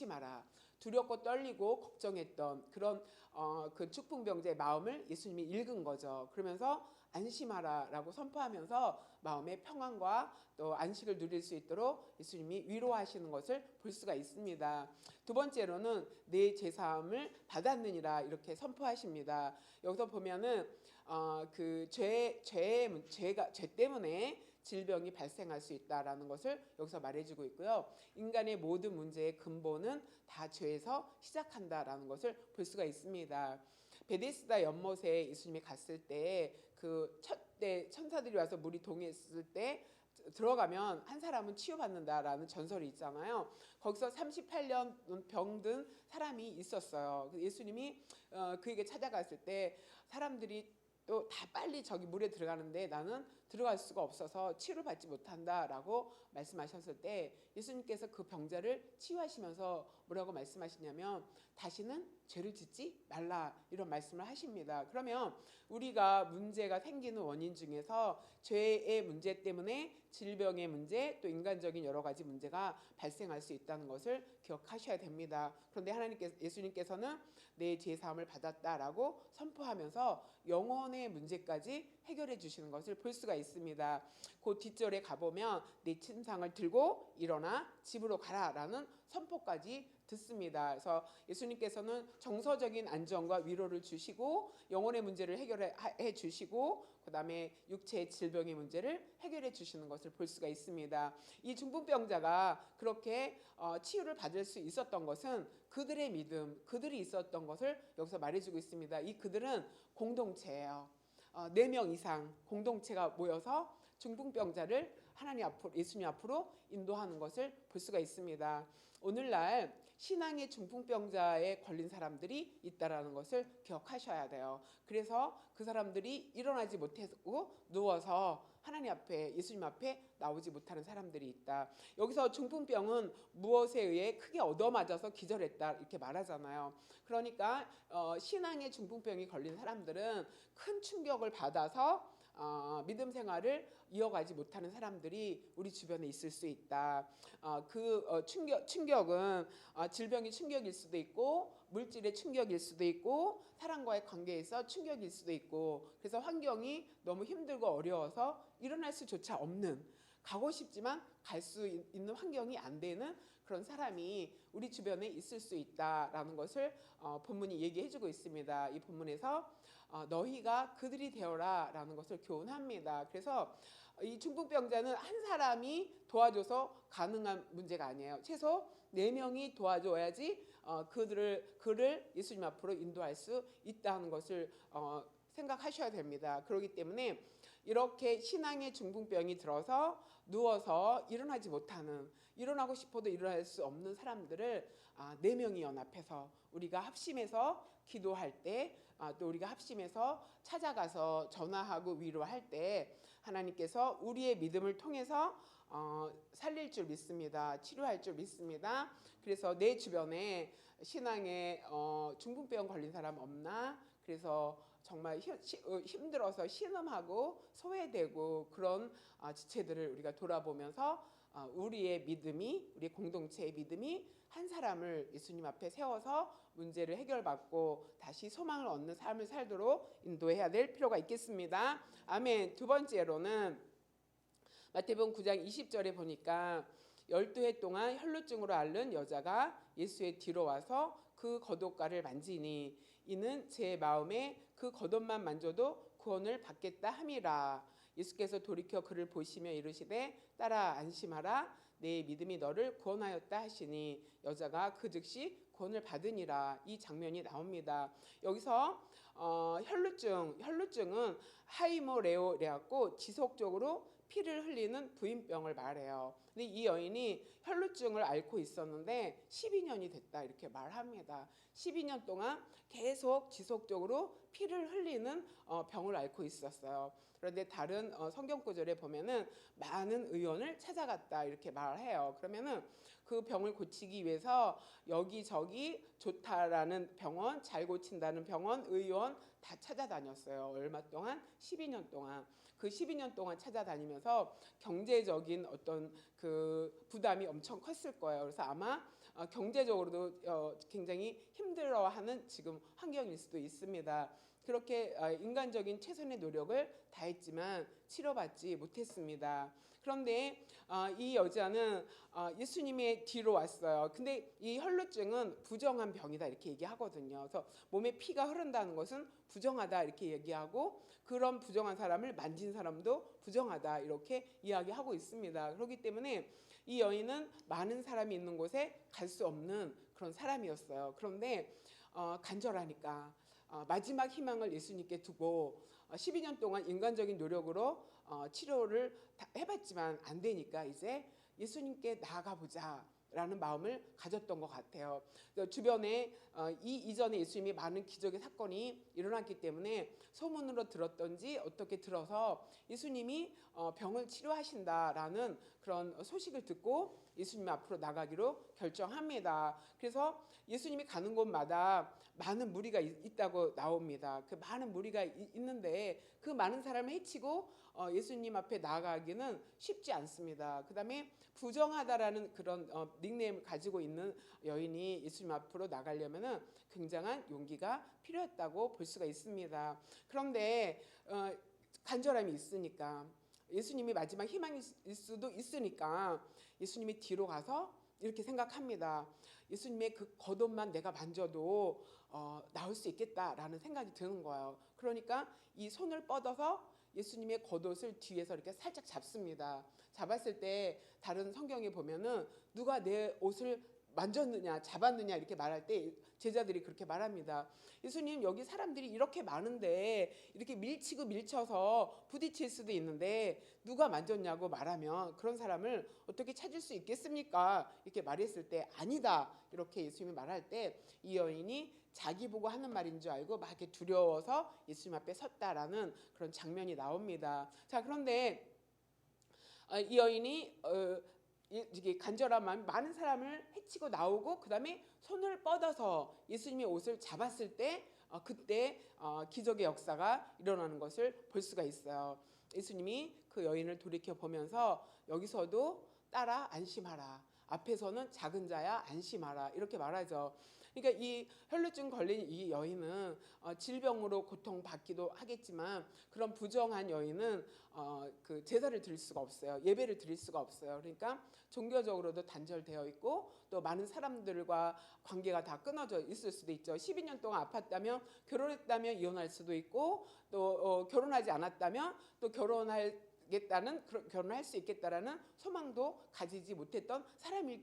안심하라. 두렵고 떨리고 걱정했던 그런 그 축풍병자의 마음을 예수님이 읽은 거죠. 그러면서 안심하라라고 선포하면서 마음의 평안과 또 안식을 누릴 수 있도록 예수님이 위로하시는 것을 볼 수가 있습니다. 두 번째로는 내 제사함을 받았느니라 이렇게 선포하십니다. 여기서 보면은 그 죄 때문에 질병이 발생할 수 있다라는 것을 여기서 말해주고 있고요. 인간의 모든 문제의 근본은 다 죄에서 시작한다라는 것을 볼 수가 있습니다. 베데스다 연못에 예수님이 갔을 때 그 첫 때 천사들이 와서 물이 동했을 때 들어가면 한 사람은 치유받는다라는 전설이 있잖아요. 거기서 38년 병든 사람이 있었어요. 예수님이 그에게 찾아갔을 때 사람들이 또 다 빨리 저기 물에 들어가는데 나는 들어갈 수가 없어서 치료받지 못한다라고 말씀하셨을 때 예수님께서 그 병자를 치유하시면서 뭐라고 말씀하시냐면 다시는 죄를 짓지 말라 이런 말씀을 하십니다. 그러면 우리가 문제가 생기는 원인 중에서 죄의 문제 때문에 질병의 문제 또 인간적인 여러 가지 문제가 발생할 수 있다는 것을 기억하셔야 됩니다. 그런데 예수님께서는 내 죄사함을 받았다라고 선포하면서 영혼의 문제까지 해결해 주시는 것을 볼 수가 있습니다. 그 뒷절에 가보면 내 침상을 들고 일어나 집으로 가라라는 선포까지 듣습니다. 그래서 예수님께서는 정서적인 안정과 위로를 주시고 영혼의 문제를 해결해 주시고 그다음에 육체의 질병의 문제를 해결해 주시는 것을 볼 수가 있습니다. 이 중풍병자가 그렇게 치유를 받을 수 있었던 것은 그들의 믿음, 그들이 있었던 것을 여기서 말해주고 있습니다. 이 그들은 공동체예요. 4명 이상 공동체가 모여서 중풍병자를 하나님 앞으로 예수님 앞으로 인도하는 것을 볼 수가 있습니다. 오늘날 신앙의 중풍병자에 걸린 사람들이 있다라는 것을 기억하셔야 돼요. 그래서 그 사람들이 일어나지 못하고 누워서 하나님 앞에 예수님 앞에 나오지 못하는 사람들이 있다. 여기서 중풍병은 무엇에 의해 크게 얻어맞아서 기절했다 이렇게 말하잖아요. 그러니까 신앙의 중풍병이 걸린 사람들은 큰 충격을 받아서 믿음 생활을 이어가지 못하는 사람들이 우리 주변에 있을 수 있다. 충격은 질병이 충격일 수도 있고 물질의 충격일 수도 있고 사람과의 관계에서 충격일 수도 있고 그래서 환경이 너무 힘들고 어려워서 일어날 수조차 없는 가고 싶지만 갈 수 있는 환경이 안 되는 그런 사람이 우리 주변에 있을 수 있다라는 것을 본문이 얘기해주고 있습니다. 이 본문에서 너희가 그들이 되어라라는 것을 교훈합니다. 그래서 이 중풍병자는 한 사람이 도와줘서 가능한 문제가 아니에요. 최소 4명이 도와줘야지 그를 예수님 앞으로 인도할 수 있다는 것을 생각하셔야 됩니다. 그렇기 때문에 이렇게 신앙의 중풍병이 들어서 누워서 일어나지 못하는 일어나고 싶어도 일어날 수 없는 사람들을 4명이 연합해서 우리가 합심해서 기도할 때 또 우리가 합심해서 찾아가서 전화하고 위로할 때 하나님께서 우리의 믿음을 통해서 살릴 줄 믿습니다. 치료할 줄 믿습니다. 그래서 내 주변에 신앙에 중풍병 걸린 사람 없나? 그래서 정말 힘들어서 신음하고 소외되고 그런 지체들을 우리가 돌아보면서 우리의 믿음이 우리 공동체의 믿음이 한 사람을 예수님 앞에 세워서 문제를 해결받고 다시 소망을 얻는 삶을 살도록 인도해야 될 필요가 있겠습니다. 아멘. 두 번째로는 마태복음 9장 20절에 보니까 12해 동안 혈루증으로 앓는 여자가 예수의 뒤로 와서 그 겉옷가를 만지니 이는 제 마음에 그 겉옷만 만져도 구원을 받겠다 함이라. 예수께서 돌이켜 그를 보시며 이르시되 딸아 안심하라 내 믿음이 너를 구원하였다 하시니 여자가 그 즉시 구원을 받으니라. 이 장면이 나옵니다. 여기서 혈루증은 하이모레오래갖고 지속적으로 피를 흘리는 부인병을 말해요. 근데 이 여인이 혈루증을 앓고 있었는데 12년이 됐다 이렇게 말합니다. 12년 동안 계속 지속적으로 피를 흘리는 병을 앓고 있었어요. 그런데 다른 성경 구절에 보면은 많은 의원을 찾아갔다 이렇게 말해요. 그러면은 그 병을 고치기 위해서 여기저기 좋다라는 병원, 잘 고친다는 병원, 의원 다 찾아다녔어요. 얼마 동안? 12년 동안. 그 12년 동안 찾아다니면서 경제적인 어떤 그 부담이 엄청 컸을 거예요. 그래서 아마 경제적으로도 굉장히 힘들어하는 지금 환경일 수도 있습니다. 그렇게 인간적인 최선의 노력을 다했지만 치료받지 못했습니다. 그런데 이 여자는 예수님의 뒤로 왔어요. 근데 이 혈루증은 부정한 병이다 이렇게 얘기하거든요. 그래서 몸에 피가 흐른다는 것은 부정하다 이렇게 얘기하고 그런 부정한 사람을 만진 사람도 부정하다 이렇게 이야기하고 있습니다. 그렇기 때문에 이 여인은 많은 사람이 있는 곳에 갈 수 없는 그런 사람이었어요. 그런데 간절하니까 마지막 희망을 예수님께 두고 12년 동안 인간적인 노력으로 치료를 해봤지만 안 되니까 이제 예수님께 나아가 보자 라는 마음을 가졌던 것 같아요. 주변에 이전에 예수님이 많은 기적의 사건이 일어났기 때문에 소문으로 들었던지 어떻게 들어서 예수님이 병을 치료하신다라는 그런 소식을 듣고 예수님 앞으로 나가기로 결정합니다. 그래서 예수님이 가는 곳마다 많은 무리가 있다고 나옵니다. 그 많은 무리가 있는데 그 많은 사람을 해치고 예수님 앞에 나아가기는 쉽지 않습니다. 그 다음에 부정하다라는 그런 닉네임을 가지고 있는 여인이 예수님 앞으로 나가려면은 굉장한 용기가 필요했다고 볼 수가 있습니다. 그런데 간절함이 있으니까 예수님이 마지막 희망일 수도 있으니까 예수님이 뒤로 가서 이렇게 생각합니다. 예수님의 그 겉옷만 내가 만져도 나을 수 있겠다라는 생각이 드는 거예요. 그러니까 이 손을 뻗어서 예수님의 겉옷을 뒤에서 이렇게 살짝 잡습니다. 잡았을 때 다른 성경에 보면은 누가 내 옷을 만졌느냐 잡았느냐 이렇게 말할 때 제자들이 그렇게 말합니다. 예수님 여기 사람들이 이렇게 많은데 이렇게 밀치고 밀쳐서 부딪힐 수도 있는데 누가 만졌냐고 말하면 그런 사람을 어떻게 찾을 수 있겠습니까? 이렇게 말했을 때 아니다 이렇게 예수님이 말할 때 이 여인이 자기 보고 하는 말인 줄 알고 막 이렇게 두려워서 예수님 앞에 섰다라는 그런 장면이 나옵니다. 자 그런데 이 여인이 이게 간절한 마음 많은 사람을 해치고 나오고 그 다음에 손을 뻗어서 예수님의 옷을 잡았을 때 그때 기적의 역사가 일어나는 것을 볼 수가 있어요. 예수님이 그 여인을 돌이켜 보면서 여기서도 따라 안심하라. 앞에서는 작은 자야 안심하라 이렇게 말하죠. 그러니까 이 혈루증 걸린 이 여인은 질병으로 고통받기도 하겠지만 그런 부정한 여인은 그 제사를 드릴 수가 없어요. 예배를 드릴 수가 없어요. 그러니까 종교적으로도 단절되어 있고 또 많은 사람들과 관계가 다 끊어져 있을 수도 있죠. 12년 동안 아팠다면 결혼했다면 이혼할 수도 있고 또 결혼하지 않았다면 또 결혼할 수 있겠다라는 소망도 가지지 못했던 사람일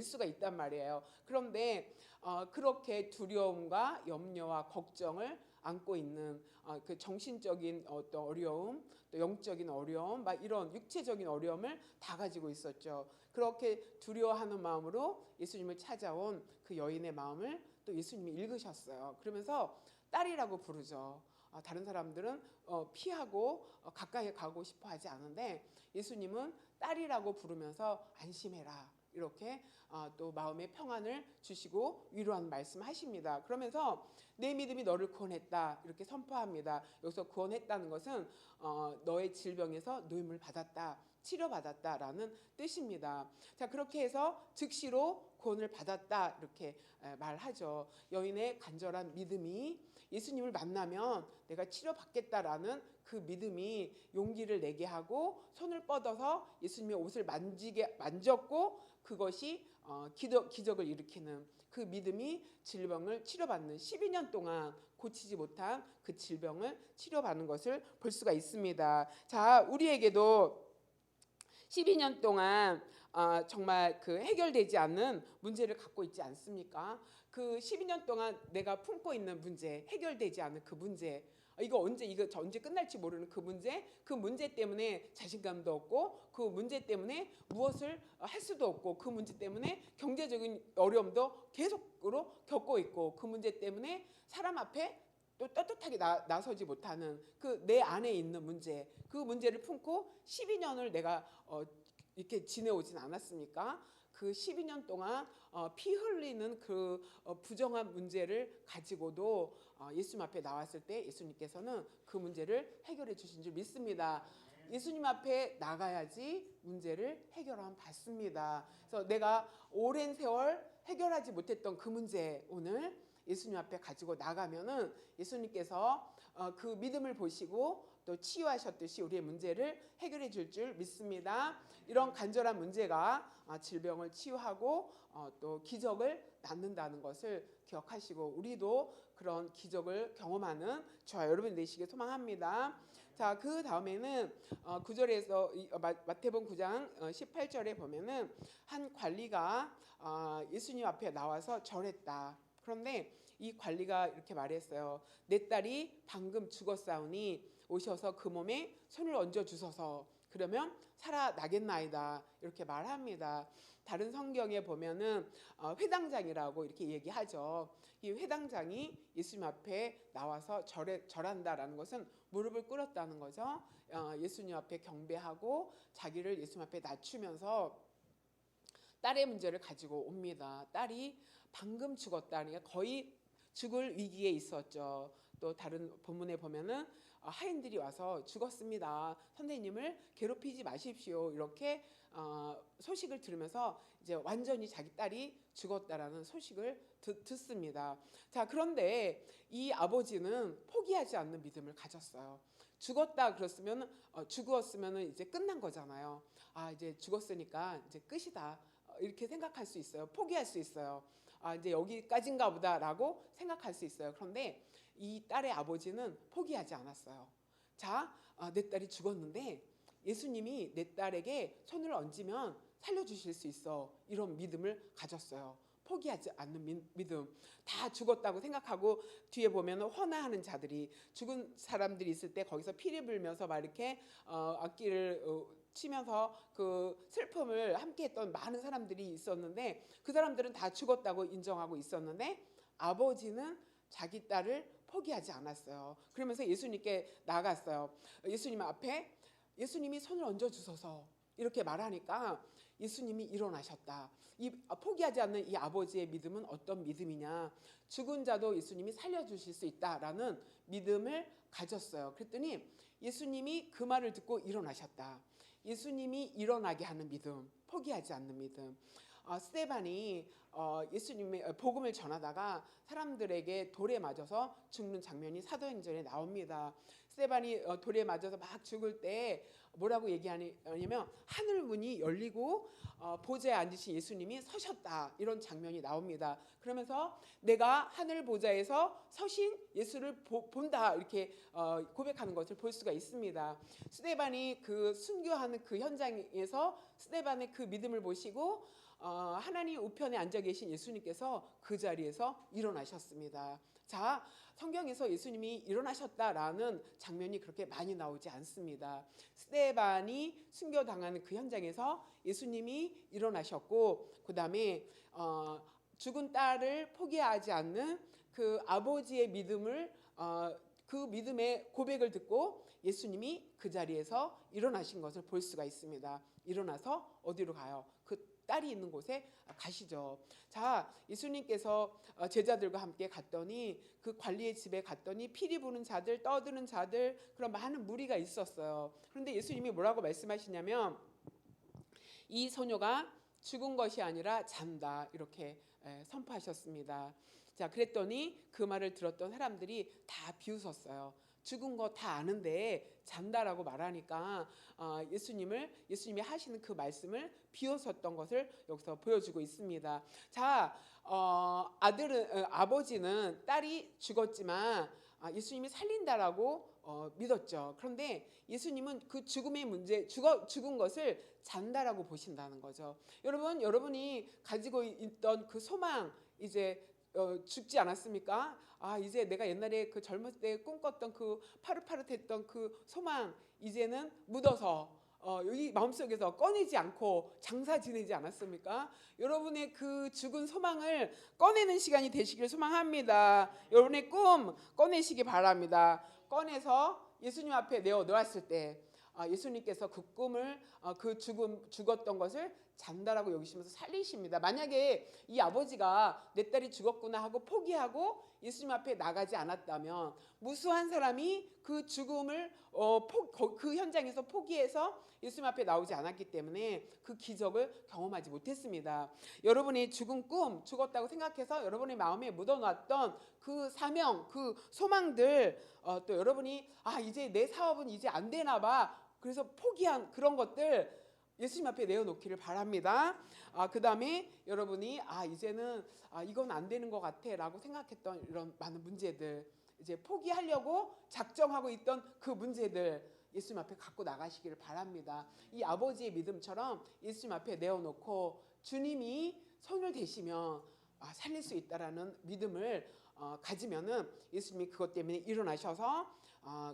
수가 있단 말이에요. 그런데 그렇게 두려움과 염려와 걱정을 안고 있는 그 정신적인 어떤 어려움, 또 영적인 어려움, 막 이런 육체적인 어려움을 다 가지고 있었죠. 그렇게 두려워하는 마음으로 예수님을 찾아온 그 여인의 마음을 또 예수님이 읽으셨어요. 그러면서 딸이라고 부르죠. 다른 사람들은 피하고 가까이 가고 싶어 하지 않은데 예수님은 딸이라고 부르면서 안심해라 이렇게 또 마음의 평안을 주시고 위로하는 말씀하십니다. 그러면서 내 믿음이 너를 구원했다 이렇게 선포합니다. 여기서 구원했다는 것은 너의 질병에서 노임을 받았다 치료받았다라는 뜻입니다. 자 그렇게 해서 즉시로 구원을 받았다 이렇게 말하죠. 여인의 간절한 믿음이 예수님을 만나면 내가 치료받겠다라는 그 믿음이 용기를 내게 하고 손을 뻗어서 예수님의 옷을 만졌고 그것이 기적을 일으키는 그 믿음이 질병을 치료받는 12년 동안 고치지 못한 그 질병을 치료받는 것을 볼 수가 있습니다. 자 우리에게도 12년 동안 정말 그 해결되지 않는 문제를 갖고 있지 않습니까? 그 12년 동안 내가 품고 있는 문제, 해결되지 않은 그 문제, 이거 언제 끝날지 모르는 그 문제 때문에 자신감도 없고 그 문제 때문에 무엇을 할 수도 없고 그 문제 때문에 경제적인 어려움도 계속으로 겪고 있고 그 문제 때문에 사람 앞에 또 떳떳하게 나서지 못하는 그 내 안에 있는 문제, 그 문제를 품고 12년을 내가 이렇게 지내오진 않았습니까? 그 12년 동안 피 흘리는 그 부정한 문제를 가지고도 예수님 앞에 나왔을 때 예수님께서는 그 문제를 해결해 주신 줄 믿습니다. 예수님 앞에 나가야지 문제를 해결함 받습니다. 그래서 내가 오랜 세월 해결하지 못했던 그 문제 오늘 예수님 앞에 가지고 나가면은 예수님께서 그 믿음을 보시고 또 치유하셨듯이 우리의 문제를 해결해 줄 줄 믿습니다. 이런 간절한 문제가 질병을 치유하고 또 기적을 낳는다는 것을 기억하시고 우리도 그런 기적을 경험하는 저와 여러분 되시길 소망합니다. 자, 그 다음에는 9절에서 마태복음 9장 18절에 보면은 한 관리가 예수님 앞에 나와서 절했다. 그런데 이 관리가 이렇게 말했어요. 내 딸이 방금 죽었사오니 오셔서 그 몸에 손을 얹어 주소서. 그러면 살아나겠나이다. 이렇게 말합니다. 다른 성경에 보면은 회당장이라고 이렇게 얘기하죠. 이 회당장이 예수님 앞에 나와서 절한다라는 것은 무릎을 꿇었다는 거죠. 예수님 앞에 경배하고 자기를 예수님 앞에 낮추면서 딸의 문제를 가지고 옵니다. 딸이 방금 죽었다니까 거의 죽을 위기에 있었죠. 또 다른 본문에 보면은 하인들이 와서 죽었습니다. 선생님을 괴롭히지 마십시오. 이렇게 소식을 들으면서 이제 완전히 자기 딸이 죽었다라는 소식을 듣습니다. 자, 그런데 이 아버지는 포기하지 않는 믿음을 가졌어요. 죽었다 그랬으면 죽었으면 이제 끝난 거잖아요. 이제 죽었으니까 이제 끝이다. 이렇게 생각할 수 있어요. 포기할 수 있어요. 이제 여기까지인가 보다라고 생각할 수 있어요. 그런데 이 딸의 아버지는 포기하지 않았어요. 자, 내 딸이 죽었는데 예수님이 내 딸에게 손을 얹으면 살려주실 수 있어. 이런 믿음을 가졌어요. 포기하지 않는 믿음. 다 죽었다고 생각하고 뒤에 보면 헌화하는 자들이 죽은 사람들이 있을 때 거기서 피리 불면서 막 이렇게 악기를 치면서 그 슬픔을 함께했던 많은 사람들이 있었는데 그 사람들은 다 죽었다고 인정하고 있었는데 아버지는 자기 딸을 포기하지 않았어요. 그러면서 예수님께 나갔어요. 예수님 앞에 예수님이 손을 얹어 주소서 이렇게 말하니까 예수님이 일어나셨다. 이 포기하지 않는 이 아버지의 믿음은 어떤 믿음이냐? 죽은 자도 예수님이 살려주실 수 있다라는 믿음을 가졌어요. 그랬더니 예수님이 그 말을 듣고 일어나셨다. 예수님이 일어나게 하는 믿음, 포기하지 않는 믿음. 스데반이 예수님의 복음을 전하다가 사람들에게 돌에 맞아서 죽는 장면이 사도행전에 나옵니다. 스데반이 돌에 맞아서 막 죽을 때 뭐라고 얘기하냐면 하늘 문이 열리고 보좌에 앉으신 예수님이 서셨다. 이런 장면이 나옵니다. 그러면서 내가 하늘 보좌에서 서신 예수를 본다. 이렇게 고백하는 것을 볼 수가 있습니다. 스데반이 그 순교하는 그 현장에서 스데반의 그 믿음을 보시고 하나님 우편에 앉아 계신 예수님께서 그 자리에서 일어나셨습니다. 자, 성경에서 예수님이 일어나셨다라는 장면이 그렇게 많이 나오지 않습니다. 스데반이 순교당하는 그 현장에서 예수님이 일어나셨고 그 다음에 죽은 딸을 포기하지 않는 그 아버지의 믿음을 그 믿음의 고백을 듣고 예수님이 그 자리에서 일어나신 것을 볼 수가 있습니다. 일어나서 어디로 가요? 그 딸이 있는 곳에 가시죠. 자, 예수님께서 제자들과 함께 갔더니 그 관리의 집에 갔더니 피리 부는 자들, 떠드는 자들 그런 많은 무리가 있었어요. 그런데 예수님이 뭐라고 말씀하시냐면 이 소녀가 죽은 것이 아니라 잔다 이렇게 선포하셨습니다. 자, 그랬더니 그 말을 들었던 사람들이 다 비웃었어요. 죽은 거 다 아는데 잔다라고 말하니까 예수님이 하시는 그 말씀을 비웃었던 것을 여기서 보여주고 있습니다. 자, 아버지는 딸이 죽었지만 예수님이 살린다라고 믿었죠. 그런데 예수님은 그 죽음의 문제, 죽은 것을 잔다라고 보신다는 거죠. 여러분이 가지고 있던 그 소망 이제 죽지 않았습니까? 이제 내가 옛날에 그 젊었을 때 꿈꿨던 그 파릇파릇했던 그 소망 이제는 묻어서 이 마음속에서 꺼내지 않고 장사 지내지 않았습니까? 여러분의 그 죽은 소망을 꺼내는 시간이 되시길 소망합니다. 여러분의 꿈 꺼내시기 바랍니다. 꺼내서 예수님 앞에 내어 놓았을 때 예수님께서 그 꿈을 그 죽었던 것을 잔다라고 여기시면서 살리십니다. 만약에 이 아버지가 내 딸이 죽었구나 하고 포기하고 예수님 앞에 나가지 않았다면 무수한 사람이 그 죽음을 그 현장에서 포기해서 예수님 앞에 나오지 않았기 때문에 그 기적을 경험하지 못했습니다. 여러분의 죽은 꿈, 죽었다고 생각해서 여러분의 마음에 묻어놨던 그 사명, 그 소망들, 또 여러분이 이제 내 사업은 이제 안 되나 봐, 그래서 포기한 그런 것들 예수님 앞에 내어놓기를 바랍니다. 그 다음에 여러분이 이제는 이건 안 되는 것 같아 라고 생각했던 이런 많은 문제들, 이제 포기하려고 작정하고 있던 그 문제들 예수님 앞에 갖고 나가시기를 바랍니다. 이 아버지의 믿음처럼 예수님 앞에 내어놓고 주님이 손을 대시면 살릴 수 있다라는 믿음을 가지면은 예수님이 그것 때문에 일어나셔서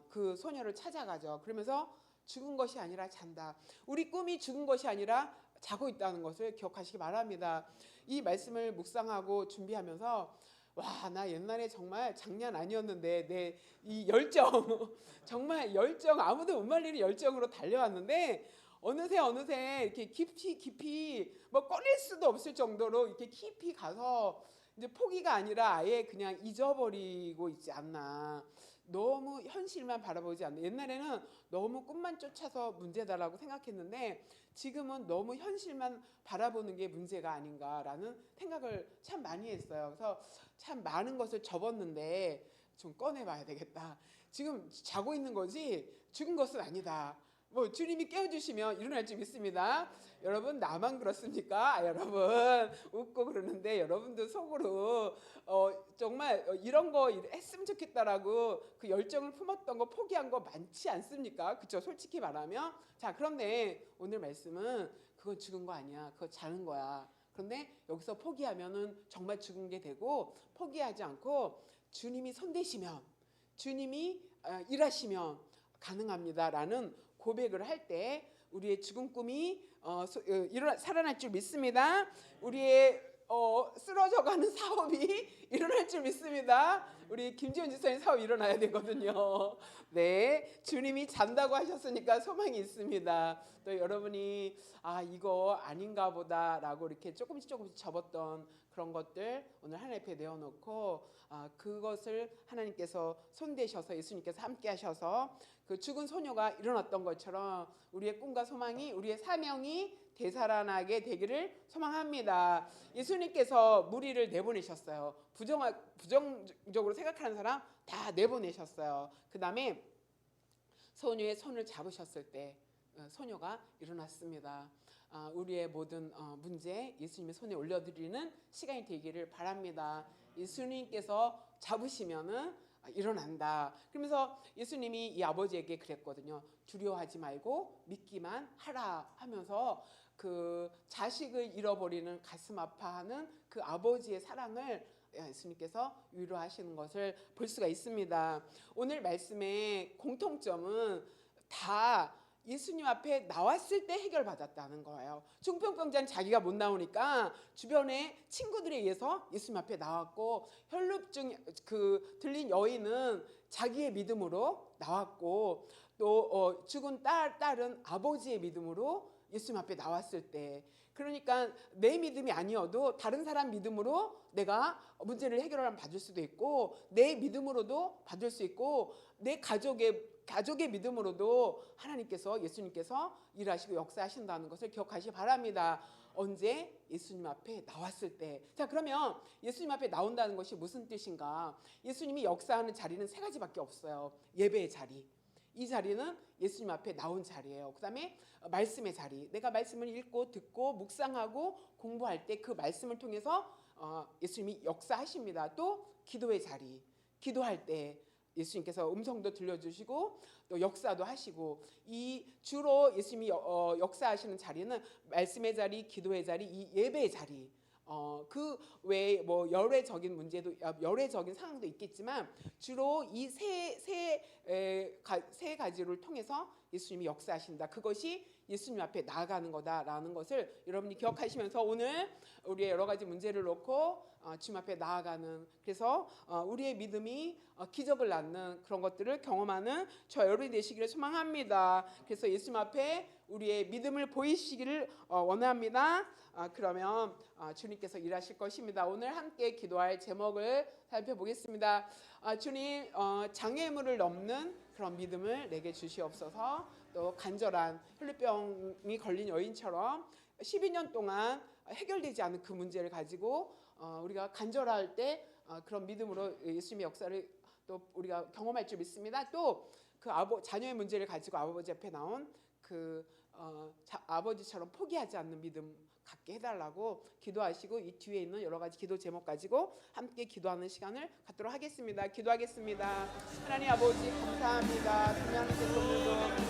그 소녀를 찾아가죠. 그러면서 죽은 것이 아니라 잔다. 우리 꿈이 죽은 것이 아니라 자고 있다는 것을 기억하시기 바랍니다. 이 말씀을 묵상하고 준비하면서 나 옛날에 정말 장난 아니었는데 내 이 열정 정말 열정, 아무도 못 말리는 열정으로 달려왔는데 어느새 이렇게 깊이 뭐 꺼낼 수도 없을 정도로 이렇게 깊이 가서 이제 포기가 아니라 아예 그냥 잊어버리고 있지 않나. 너무 현실만 바라보지 않나. 옛날에는 너무 꿈만 쫓아서 문제다라고 생각했는데 지금은 너무 현실만 바라보는 게 문제가 아닌가라는 생각을 참 많이 했어요. 그래서 참 많은 것을 접었는데 좀 꺼내봐야 되겠다. 지금 자고 있는 거지 죽은 것은 아니다. 뭐 주님이 깨워주시면 일어날 줄 믿습니다. 여러분 나만 그렇습니까? 여러분 웃고 그러는데 여러분도 속으로 정말 이런 거 했으면 좋겠다라고 그 열정을 품었던 거 포기한 거 많지 않습니까? 그쵸? 솔직히 말하면. 자, 그런데 오늘 말씀은 그건 죽은 거 아니야. 그거 자는 거야. 그런데 여기서 포기하면은 정말 죽은 게 되고, 포기하지 않고 주님이 손대시면, 주님이 일하시면 가능합니다라는 고백을 할 때 우리의 죽은 꿈이 살아날 줄 믿습니다. 우리의 쓰러져가는 사업이 일어날 줄 믿습니다. 우리 김지원 지사님 사업 일어나야 되거든요. 네, 주님이 잔다고 하셨으니까 소망이 있습니다. 또 여러분이 이거 아닌가 보다라고 이렇게 조금씩 접었던 그런 것들 오늘 하나님 앞에 내어놓고 그것을 하나님께서 손대셔서 예수님께서 함께 하셔서 그 죽은 소녀가 일어났던 것처럼 우리의 꿈과 소망이, 우리의 사명이 되살아나게 되기를 소망합니다. 예수님께서 무리를 내보내셨어요. 부정적으로 생각하는 사람 다 내보내셨어요. 그 다음에 소녀의 손을 잡으셨을 때 소녀가 일어났습니다. 우리의 모든 문제 예수님의 손에 올려드리는 시간이 되기를 바랍니다. 예수님께서 잡으시면은 일어난다. 그러면서 예수님이 이 아버지에게 그랬거든요. 두려워하지 말고 믿기만 하라 하면서 그 자식을 잃어버리는 가슴 아파하는 그 아버지의 사랑을 예수님께서 위로하시는 것을 볼 수가 있습니다. 오늘 말씀의 공통점은 다 예수님 앞에 나왔을 때 해결받았다는 거예요. 중풍병자는 자기가 못 나오니까 주변의 친구들에 의해서 예수님 앞에 나왔고, 혈루증 들린 여인은 자기의 믿음으로 나왔고, 또 죽은 딸은 아버지의 믿음으로 예수님 앞에 나왔을 때, 그러니까 내 믿음이 아니어도 다른 사람 믿음으로 내가 문제를 해결하면 받을 수도 있고, 내 믿음으로도 받을 수 있고, 내 가족의 믿음으로도 하나님께서, 예수님께서 일하시고 역사하신다는 것을 기억하시기 바랍니다. 언제? 예수님 앞에 나왔을 때. 자, 그러면 예수님 앞에 나온다는 것이 무슨 뜻인가? 예수님이 역사하는 자리는 세 가지밖에 없어요. 예배의 자리, 이 자리는 예수님 앞에 나온 자리예요. 그 다음에 말씀의 자리, 내가 말씀을 읽고 듣고 묵상하고 공부할 때 그 말씀을 통해서 예수님이 역사하십니다. 또 기도의 자리, 기도할 때 예수님께서 음성도 들려주시고 또 역사도 하시고, 이 주로 예수님이 역사하시는 자리는 말씀의 자리, 기도의 자리, 이 예배의 자리. 그 외에 뭐 열외적인 문제도, 열외적인 상황도 있겠지만 주로 이 세 가지를 통해서 예수님이 역사하신다. 그것이 예수님 앞에 나아가는 거다라는 것을 여러분이 기억하시면서 오늘 우리의 여러 가지 문제를 놓고 주님 앞에 나아가는, 그래서 우리의 믿음이 기적을 낳는 그런 것들을 경험하는 저 여러분이 되시기를 소망합니다. 그래서 예수님 앞에 우리의 믿음을 보이시기를 원합니다. 그러면 주님께서 일하실 것입니다. 오늘 함께 기도할 제목을 살펴보겠습니다. 주님, 장애물을 넘는 그런 믿음을 내게 주시옵소서. 또 간절한 혈루병이 걸린 여인처럼 12년 동안 해결되지 않은 그 문제를 가지고 우리가 간절할 때 그런 믿음으로 예수님의 역사를 또 우리가 경험할 줄 믿습니다. 또 그 자녀의 문제를 가지고 아버지 앞에 나온 그 아버지처럼 포기하지 않는 믿음 갖게 해달라고 기도하시고, 이 뒤에 있는 여러 가지 기도 제목 가지고 함께 기도하는 시간을 갖도록 하겠습니다. 기도하겠습니다. 하나님 아버지 감사합니다. 분명히 오늘도